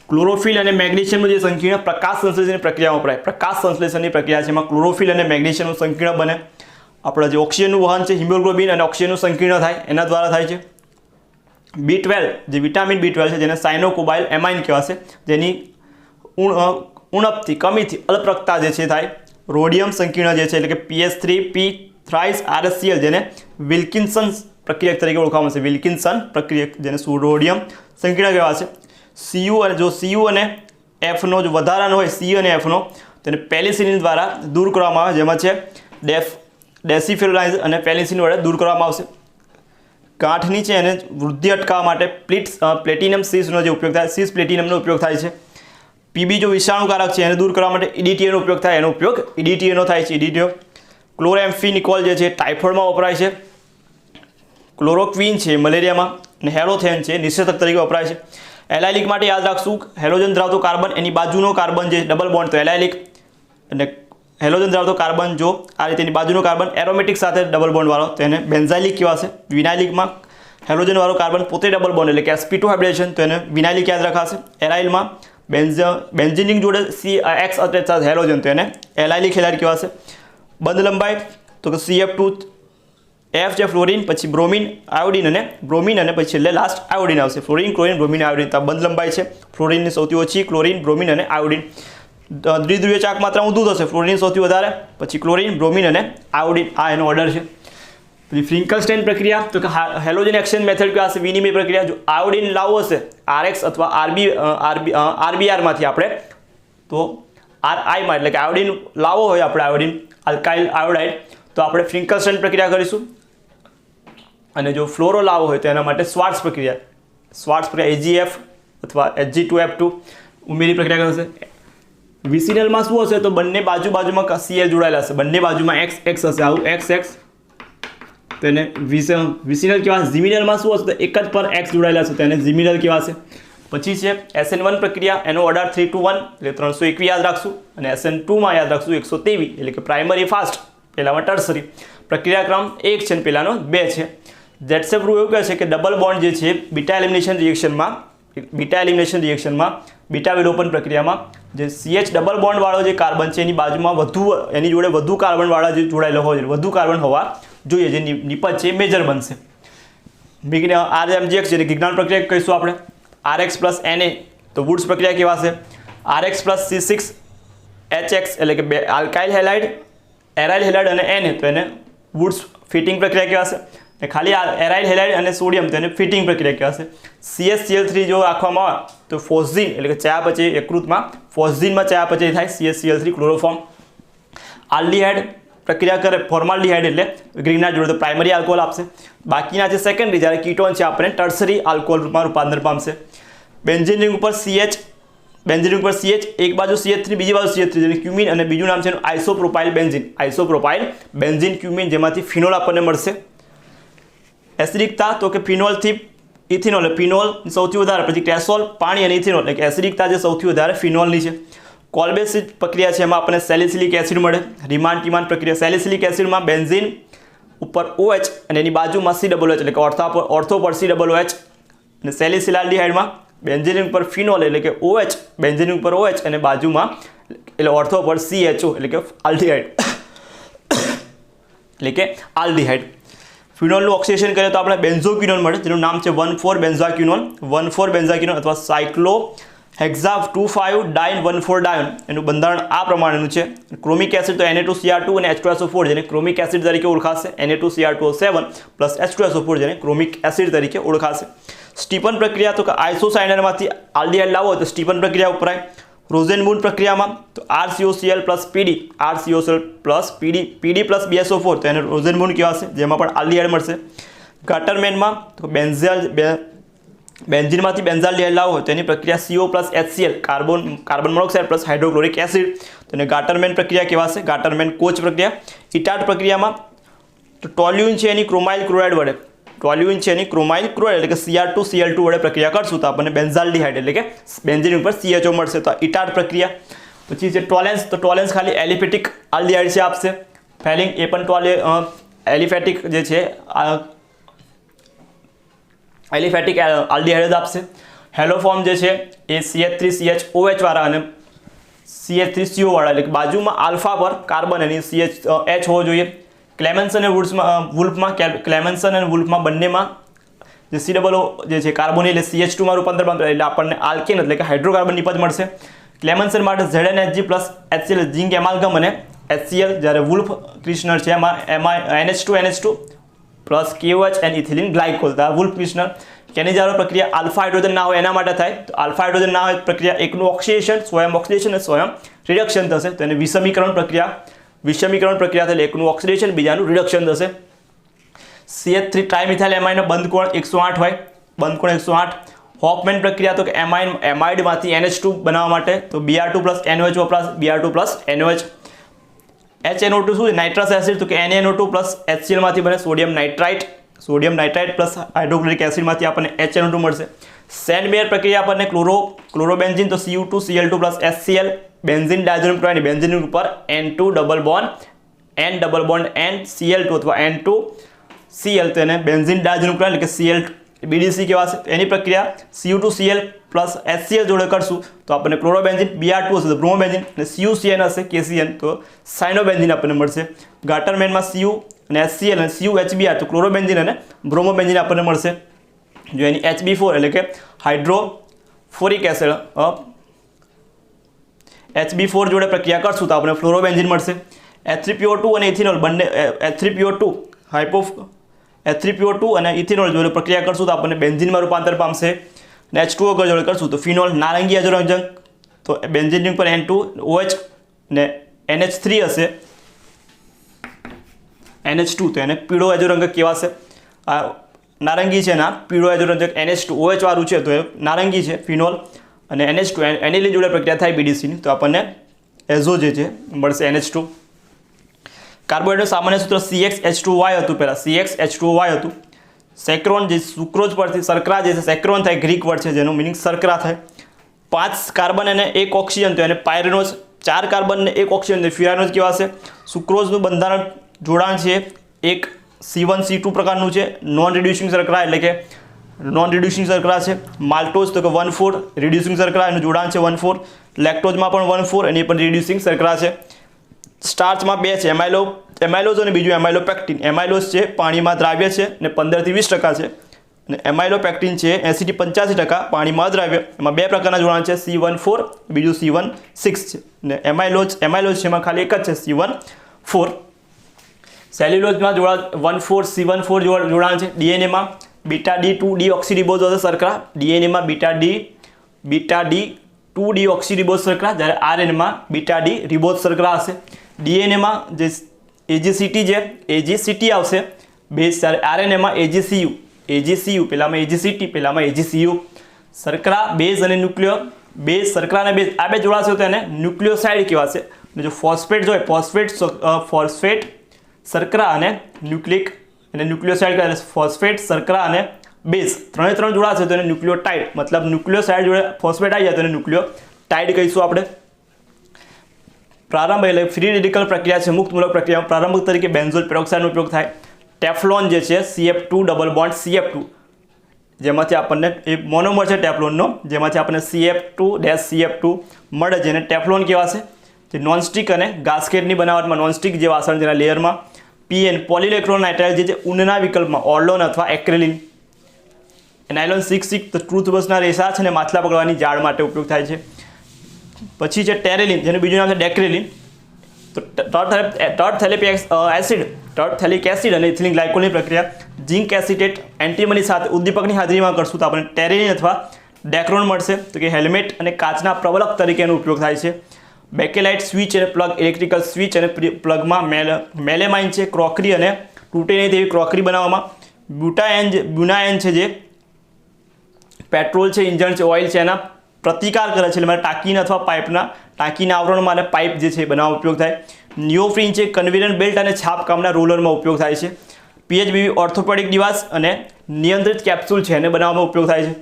ક્લોરોફિલ અને મેગ્નેશિયમનું જે સંકીર્ણ પ્રકાશ સંશ્લેષણની પ્રક્રિયામાં વપરાય, પ્રકાશ સંશ્લેષણની પ્રક્રિયા છે, એમાં ક્લોરોફિલ અને મેગ્નેશિયમનું સંકીર્ણ બને. આપણા જે ઓક્સિજનનું વહન છે હિમોગ્લોબિન અને ઓક્સિજનનું સંકીર્ણ થાય એના દ્વારા થાય છે. B12 જે વિટામિન B12 છે જેને સાયનોકોબાઇલ એમાઇન કહેવાશે, જેની ઉણપથી કમીથી અલ્પરક્તતા જે છે થાય. રોડિયમ સંકીર્ણ જે છે એટલે કે PS3P થ્રાઇસ RSCl જેને વિલ્કિન્સન પ્રક્રિયા તરીકે ઓળખવામાં આવે છે. વિલ્કિન્સન પ્રક્રિયા જેને રોડિયમ સંકીર્ણ કહેવાશે. Cu અને જો Cu અને F નો જો વધારાનો હોય C અને F નો તેને પેલિસિલિન દ્વારા દૂર કરવામાં આવે, જેમાં છે ડેસિફેરોલાઇઝ અને પેલિસિલિન વડે દૂર કરવામાં આવશે. ગાંઠની છે એને વૃદ્ધિ અટકાવવા માટે પ્લેટિનમ સીસનો જે ઉપયોગ થાય, સીસ પ્લેટિનમનો ઉપયોગ થાય છે. પીબી જો વિષાણુકારક છે એને દૂર કરવા માટે EDTA નો ઉપયોગ થાય, એનો ઉપયોગ EDTA નો થાય છે. EDTA. ક્લોરેમ્ફેનિકોલ જે છે ટાઇફોઇડમાં વપરાય છે. ક્લોરોક્વિન છે મલેરિયામાં, અને હેલોથેન છે નિષેધક તરીકે વપરાય છે. એલાઇલિક માટે યાદ રાખશું, હેલોજન ધરાવતો કાર્બન એની બાજુનો કાર્બન જે ડબલ બોન્ડ તો એલાઇલિક, અને હેલોજન ધરાવતો કાર્બન જો આ રીતે એની બાજુનો કાર્બન એરોમેટિક સાથે ડબલ બોન્ડ વાળો તો એને બેન્ઝાઇલિક કહેવાશે. વિનાઇલિકમાં હેલોજન વાળો કાર્બન પોતે ડબલ બોન્ડ એટલે કે sp2 હાઇબ્રિડેશન તો એને વિનાઇલિક યાદ રખાશે. એરાઇલમાં બેન્ઝીન જોડે CX અટેચ હેલોજન તો એને એલાઇલિક હેલાઇડ કહેવાશે. બંધ લંબાઈ તો કે CF2 F છે ફ્લોરિન, પછી બ્રોમિન, આયોડિન અને બ્રોમિન, અને પછી છેલ્લે લાસ્ટ આયોડિન આવશે. Fluorine, chlorine, bromine, iodine. તો બંધ લંબાઈ છે ફ્લોરિનની સૌથી ઓછી, ક્લોરિન, બ્રોમિન અને આયોડિન. દ્વિધ્રુવીય ચાક માત્રા ઊંધું થશે, ફ્લોરિન સૌથી વધારે, પછી ક્લોરિન, બ્રોમિન અને આયોડિન. આ એનો ઓર્ડર છે. પછી ફ્રિંકલસ્ટેન પ્રક્રિયા તો કે હેલોજન એક્સચેન્જ મેથડ કે આ વિનિમય પ્રક્રિયા. જો આયોડિન લાવવો હશે RX અથવા RBR માંથી આપણે તો RI માં એટલે કે આયોડિન લાવવો હોય આપણે આયોડિન આલ્કાઇલ આયોડાઇડ તો આપણે ફ્રિંકલસ્ટેન પ્રક્રિયા કરીશું. અને જો ફ્લોરો લાવવો હોય તો એના માટે સ્વાર્ટ્સ પ્રક્રિયા AgF અથવા Hg2F2 ઉમેરી પ્રક્રિયા કરશે. વિસિનલમાં શું હશે તો બંને બાજુમાં Cl જોડાયેલા હશે, બંને બાજુમાં XX હશે, આવું XX તો એને વિસિનલ કહેવાશે. ઝિમિનલમાં શું હશે તો એક જ પર X જોડાયેલા હશે તો એને ઝિમિનલ કહેવાશે. પછી છે SN1 પ્રક્રિયા, એનો ઓર્ડર 3 to 1 એટલે 321 યાદ રાખશું, અને SN2 માં યાદ રાખશું 123 એટલે કે પ્રાઇમરી ફાસ્ટ, પહેલામાં ટર્સરી. પ્રક્રિયાક્રમ 1 છે અને પહેલાનો 2 છે. જેટ્સેફ રૂલ એવું કહે છે કે ડબલ બોન્ડ જે છે બીટા એલિમિનેશન રિએક્શનમાં બીટા વિલોપન પ્રક્રિયામાં જે CH ડબલ બોન્ડ વાળો જે કાર્બન છે એની બાજુમાં એની જોડે વધુ કાર્બન વાળા જે જોડાયેલો હોય વધુ કાર્બન હોવા જોઈએ, જે નિપજ છે મેજર બનશે. RMGX જે વિજ્ઞાન પ્રક્રિયા કહીશું આપણે. RX પ્લસ Na તો વુડ્સ પ્રક્રિયા કેવાશે. RX પ્લસ C6H એટલે કે આલ્કાઇલ હેલાઇડ, એરાઇલ હેલાઇડ અને Na તો એને વુડ્સ ફિટિંગ પ્રક્રિયા કહેવાશે. ખાલી એરાઇલ હેલાઇડ અને સોડિયમ તો એને ફિટિંગ પ્રક્રિયા કહેવાશે. CH_Cl3 જો રાખવામાં આવે તો ફોસ્ઝીન એટલે કે ચયાપચય યકૃતમાં ફોસ્ઝીનમાં ચયાપચય થાય, CH_Cl3 ક્લોરોફોર્મ. આલ્ડીહાઇડ પ્રક્રિયા કરે, ફોર્માલ્ડીહાઇડ એટલે ગ્રીનહાઇડ જોડે તો પ્રાઇમરી આલ્કોહોલ આપશે. બાકીના જે સેકન્ડરી જ્યારે કીટોન છે આપણે ટર્સરી આલ્કોહોલ રૂપમાં રૂપાંતર પામશે. બેન્ઝીન રિંગ ઉપર CH, એક બાજુ CH3 બીજી બાજુ CH3 જેને ક્યુમિન, અને બીજું નામ છે આઇસોપ્રોપાઇલ બેન્ઝીન ક્યુમિન, જેમાંથી ફિનોલ આપણને મળશે. એસિડિકતા તો કે ફિનોલથી ઇથિનોલ, ફિનોલ સૌથી વધારે, પછી કેસોલ પાણી અને ઇથિનોલ એટલે કે એસિડિકતા જે સૌથી વધારે ફિનોલની છે. કોલ્બેસિક પ્રક્રિયા છે એમાં આપણને સેલિસિલિક એસિડ મળે. રિમાન્ડ પ્રક્રિયા સેલિસિલિક એસિડમાં બેન્ઝીન ઉપર OH અને એની બાજુમાં COOH એટલે કે ઓર્થો પર COOH, અને સેલિસિલાલ્ડીહાઇડમાં બેન્ઝીન ઉપર ફિનોલ એટલે કે OH, બેન્ઝીન ઉપર OH અને બાજુમાં એટલે ઓર્થો પર CHO એટલે કે આલ્ડીહાઇડ. ફિનોલનું ઓક્સિડેશન કરીએ તો આપણે બેન્ઝોક્વિનોન મળે, જેનું નામ છે 1,4-બેન્ઝાક્વિનોન અથવા સાયક્લોહેક્ઝા 2,5-ડાઇન 1,4-ડાયોન. એનું બંધારણ આ પ્રમાણેનું છે. ક્રોમિક એસિડ તો Na2Cr2 અને H2SO4 જેને ક્રોમિક એસિડ તરીકે ઓળખાશે, Na2Cr2O7 પ્લસ H2SO4 જેને ક્રોમિક એસિડ તરીકે ઓળખાશે. સ્ટીફન પ્રક્રિયા તો કે આઇસોસાયનરમાંથી આલ્ડીહાઇડ લાવો તો સ્ટીફન પ્રક્રિયા વપરાય. રોઝેનબૂન પ્રક્રિયામાં તો RCOCl plus PD plus BSO4 તો એને રોઝેનબૂન કહેવાશે, જેમાં પણ આલ્ડીહાઇડ મળશે. ગાટરમેનમાં તો બેન્ઝીનમાંથી બેન્ઝાલ્ડીહાઇડ લાવો હોય તો એની પ્રક્રિયા CO plus HCl carbon monoxide plus hydrochloric acid તો એને ગાટરમેન પ્રક્રિયા કહેવાશે. ગાટરમેન કોચ પ્રક્રિયા. ઇટાટ પ્રક્રિયામાં તો ટોલ્યુઇન છે એની ક્રોમાઇલ ક્લોરાઇડ વડે એટલે કે Cr2Cl2 વડે પ્રક્રિયા કરશું તો આપણને બેન્ઝાલ્ડીહાઇડ એટલે કે બેન્ઝીન ઉપર CHO મળશે. તો ઇટાટ પ્રક્રિયા. પછી છે ટોલેન્સ, તો ટોલેન્સ ખાલી એલિફેટિક આલ્ડીહાઇડ છે આપશે. ફેલિંગ એ પણ એલિફેટિક જે છે એલિફેટિક આલ્ડીહાઇડ આપશે. હેલોફોર્મ જે છે એ CH3CHOH વાળા અને CH3CO વાળા એટલે કે બાજુમાં આલ્ફા પર કાર્બન એની H હોવો જોઈએ. ક્લેમેન્સન અને વુલ્ફમાં બંનેમાં જે COO જે છે કાર્બોનિલ CH2 માં રૂપાંતર પામશે એટલે આપણને આલ્કેન એટલે કે હાઇડ્રોકાર્બન નિપજ મળશે. ક્લેમેન્સન માટે ZnHg પ્લસ HCl ઝિંક એમાલ્ગમ અને HCl, જ્યારે વુલ્ફ ક્રિસ્નર છે એમાં NH2 પ્લસ KOH અને ઇથિલિન ગ્લાયકોલ. તો આ વુલ્ફ ક્રિસ્નર કેનિઝારો પ્રક્રિયા આલ્ફા હાઇડ્રોજન ના હોય એના માટે થાય. તો આલ્ફા હાઇડ્રોજન ના હોય પ્રક્રિયા એકનું ઓક્સિડેશન, સ્વયં ઓક્સિડેશન અને સ્વયં રિડક્શન થશે. તો એને વિષમીકરણ પ્રક્રિયા થયેલ એકનું ઓક્સિડેશન બીજાનું રિડક્શન થશે. CH3 ટ્રાઇમિથાઇલ એમાઇનનો બંધ કોણ 108 હોય, બંધ કોણ 108. હોફમેન પ્રક્રિયા તો કે એમાઇડમાંથી NH2 બનાવવા માટે તો Br2 પ્લસ NOH વપરાશે, Br2 પ્લસ NOH. HNO2 શું છે? નાઇટ્રસ એસિડ તો કે NaNO2 પ્લસ HCl માંથી બને સોડિયમ નાઇટ્રાઇટ પ્લસ હાઇડ્રોક્લોરિક એસિડમાંથી આપણને HNO2 મળશે. સેન્ડમેયર પ્રક્રિયા આપણને ક્લોરોબેન્ઝીન તો Cu2 Cl2 plus HCl, benzene diazonium chloride, benzene ઉપર N2 double bond N Cl2 અથવા N2 Cl, તેને બેન્ઝીન ડાયઝોનિયમ ક્લોરાઇડ એટલે કે Cl BDC કહેવાશે. એની પ્રક્રિયા Cu2 Cl પ્લસ HCl જોડે કરશું તો આપણને ક્લોરોબેન્ઝીન, Br2 હશે તો બ્રોમોબેન્ઝીન અને CuCN હશે KCN તો સાયનોબેન્ઝીન આપણને મળશે. ગાટરમેનમાં Cu અને HCl અને CuHBr તો ક્લોરોબેન્ઝીન અને બ્રોમોબેન્ઝીન આપણને મળશે. જો એની HB4 એટલે કે હાઇડ્રોફોરિક એસિડ HB4 જોડે પ્રક્રિયા કરશું તો આપણે ફ્લોરોબેન્ઝીન મળશે. H3PO2 અને ઇથેનોલ બંને H3PO2 અને ઇથેનોલ જોડે પ્રક્રિયા કરશું તો આપણને બેન્ઝીનમાં રૂપાંતર પામશે. અને H2O જોડે કરશું તો ફિનોલ નારંગી અજોરંજક તો બેન્ઝીન પર N2OH ને NH3 હશે NH2 તો એને પીળો અજોરંજક કહેવાશે. આ નારંગી છે ના પીળો અજોરંજક NH2OH વાળું છે તો એ નારંગી છે ફિનોલ અને NH2 એનિલિન જોડે પ્રક્રિયા થાય BDC ની તો આપણને એઝો જે છે મળશે NH2. કાર્બોહાઈડ્રેટનું સામાન્ય સૂત્ર CxH2Y હતું. પહેલાં CxH2Y હતું. સેક્રોન જે સુક્રોઝ પરથી શર્કરા જે છે સેક્રોન થાય, ગ્રીક વર્ડ છે જેનું મિનિંગ શર્કરા થાય. 5 કાર્બન અને 1 ઓક્સિજન તો એને પાયરેનોઝ, 4 કાર્બન અને 1 ઓક્સિજન તો ફ્યુરાનોઝ કહેવાશે. સુક્રોઝનું બંધારણ જોડાણ છે એક C1C2 પ્રકારનું છે, નોન રિડ્યુસિંગ શર્કરા એટલે કે નોન રિડ્યુસિંગ શર્કરા છે. માલ્ટોઝ તો કે 1,4 રિડ્યુસિંગ શર્કરા, એનું જોડાણ છે 1,4. લેક્ટોઝમાં પણ 1,4 અને એ પણ રિડ્યુસિંગ શર્કરા છે. સ્ટાર્ચમાં 2 છે, એમાઇલોઝ અને બીજું એમાઇલોપેક્ટિન. એમાઇલોઝ છે પાણીમાં દ્રાવ્ય છે અને 15 થી 20% છે અને એમાઇલોપેક્ટિન છે 80 થી 85% પાણીમાં દ્રાવ્ય. એમાં 2 પ્રકારના જોડાણ છે, C14 બીજું C16 છે અને એમાઇલોઝ છે એમાં ખાલી એક જ છે C14. સેલ્યુલોઝમાં જોડાણ 1,4 C14 જોડાણ છે. ડીએનએમાં બીટા D2 ડીઓક્સીરિબોઝ હશે શર્કરા, ડીએનએમાં બીટા D2 ડીઓક્સીરિબોઝ શર્કરા, જ્યારે આરએનએમાં બીટા D રિબોઝ શર્કરા હશે. ડીએનએમાં જે AGCT આવશે બેઝ, જ્યારે આરએનએમાં AGCU પહેલામાં AGCT પહેલામાં AGCU. શર્કરા બેઝ અને ન્યુક્લિયો બેઝ, શર્કરા અને બેઝ આ બે જોડાશે તો એને ન્યુક્લિયોસાઇડ કહેવાશે. અને જો ફોસ્ફેટ જોઈએ ફોસ્ફેટ શર્કરા અને ન્યુક્લિક અને ન્યુક્લિયોસાઇડ કહે ફોસ્ફેટ શર્કરા અને બેઝ ત્રણે જોડાશે તો એને ન્યુક્લિયોટાઇડ, મતલબ ન્યુક્લિયોસાઇડ જોડે ફોસ્ફેટ આવી જાય તો એને ન્યુક્લિયોટાઇડ કહીશું આપણે. પ્રારંભ એટલે ફ્રી રેડિકલ પ્રક્રિયા છે, મુક્તમૂલક પ્રક્રિયામાં પ્રારંભક તરીકે બેન્ઝોલ પેરોક્સાઇડનો ઉપયોગ થાય. ટેફલોન જે છે CF2 ડબલ બોન્ડ CF2 જેમાંથી આપણને એ મોનોમર છે ટેફલોનનો, જેમાંથી આપણને CF2 મળે જેને ટેફલોન કહેવાશે. જે નોનસ્ટિક અને ગાસ્કેટની બનાવટમાં નોનસ્ટિક જે વાસણ જેના લેયરમાં PN પોલીઇલેક્ટ્રોન નાઇટ્રાઇલ જે ઉનના વિકલ્પમાં ઓર્લોન અથવા એક્રેલિન. નાયલોન 6 તો ટૂથબ્રશના રેસા છે અને માછલા પકડવાની જાળ માટે ઉપયોગ થાય છે. પછી છે ટેરેલિન જેનું બીજું નામ છે ડેક્રેલિન. તો ટર્થેલિક એસિડ અને ઇથિલિન ગ્લાયકોલની પ્રક્રિયા ઝિંક એસિટેટ એન્ટીમની સાથે ઉદ્દીપકની હાજરીમાં કરશું તો આપણને ટેરેલિન અથવા ડેક્રોન મળશે. તો કે હેલ્મેટ અને કાચના પ્રબલક તરીકે એનો ઉપયોગ થાય છે. બેકેલાઇટ સ્વિચ અને પ્લગ, ઇલેક્ટ્રિકલ સ્વિચ અને પ્લગમાં મેલેમાઇન છે, ક્રોકરી અને તૂટે નહીં તેવી ક્રોકરી બનાવવામાં. બ્યુનાએન છે જે પેટ્રોલ છે, ઇંજણ છે, ઓઇલ છે એના પ્રતિકાર કરે છે એટલે મારે ટાંકીના અથવા ટાંકીના આવરણમાં અને પાઇપ જે છે એ બનાવવામાં ઉપયોગ થાય. નિયોફ્રીન છે કન્વેયર બેલ્ટ અને છાપકામના રોલરમાં ઉપયોગ થાય છે. PHBV ઓર્થોપેડિક ડિવાઇસ અને નિયંત્રિત કેપ્સ્યુલ છે એને બનાવવામાં ઉપયોગ થાય છે.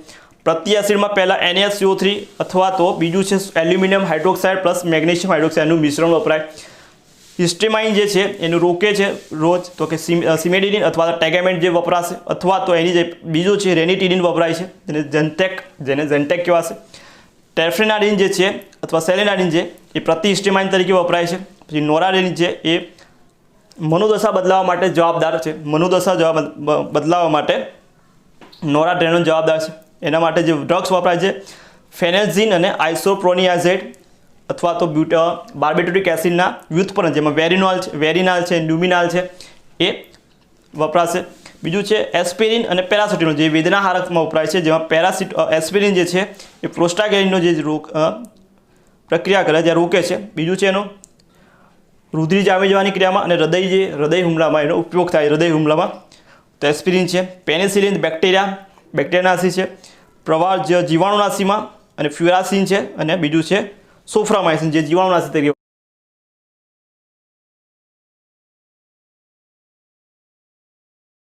પ્રતિ એસિડમાં પહેલાં NaCO3 અથવા તો બીજું છે એલ્યુમિનિયમ હાઇડ્રોક્સાઇડ પ્લસ મેગ્નેશિયમ હાઇડ્રોક્સાઇડનું મિશ્રણ વપરાય. હિસ્ટેમાઇન જે છે એનું રોકે છે રોજ તો કે સિમેડિનિન અથવા ટેગામેન્ટ જે વપરાશે અથવા તો એની જે બીજું છે રેનિટિડિન વપરાય છે જેને ઝેન્ટેક કહેવાશે. ટેફ્રેનાડિન જે છે અથવા સેલેનાડિન છે એ પ્રતિ હિસ્ટેમાઇન તરીકે વપરાય છે. પછી નોરાડિન છે એ મનોદશા બદલાવવા માટે જવાબદાર છે. મનોદશા બદલાવવા માટે નોરાડ્રેનોન જવાબદાર છે. એના માટે જે ડ્રગ્સ વપરાય છે ફેનેઝિન અને આઇસોપ્રોનિયાઝેડ અથવા તો બાર્બેટોરિક એસિડના વ્યુત્પન્ન જેમાં વેરિનાલ છે લ્યુમિનાલ છે એ વપરાશે. બીજું છે એસ્પિરિન અને પેરાસિટામોલ જે વેદનાહારકમાં વપરાય છે, જેમાં એસ્પિરિન જે છે એ પ્રોસ્ટાગ્લેન્ડિનનો જે પ્રક્રિયા કરે છે રોકે છે. બીજું છે એનો રુધિર જામી જવાની ક્રિયામાં અને હૃદય હુમલામાં એનો ઉપયોગ થાય. હૃદય હુમલામાં તો એસ્પિરિન છે. પેનિસિલિન બેક્ટેરિયાનાશી છે. પ્રવાહ જે જીવાણુનાશીમાં, અને ફ્યુરાસીન છે, અને બીજું છે સોફ્રામાઇસિન જે જીવાણુનાશી તરીકે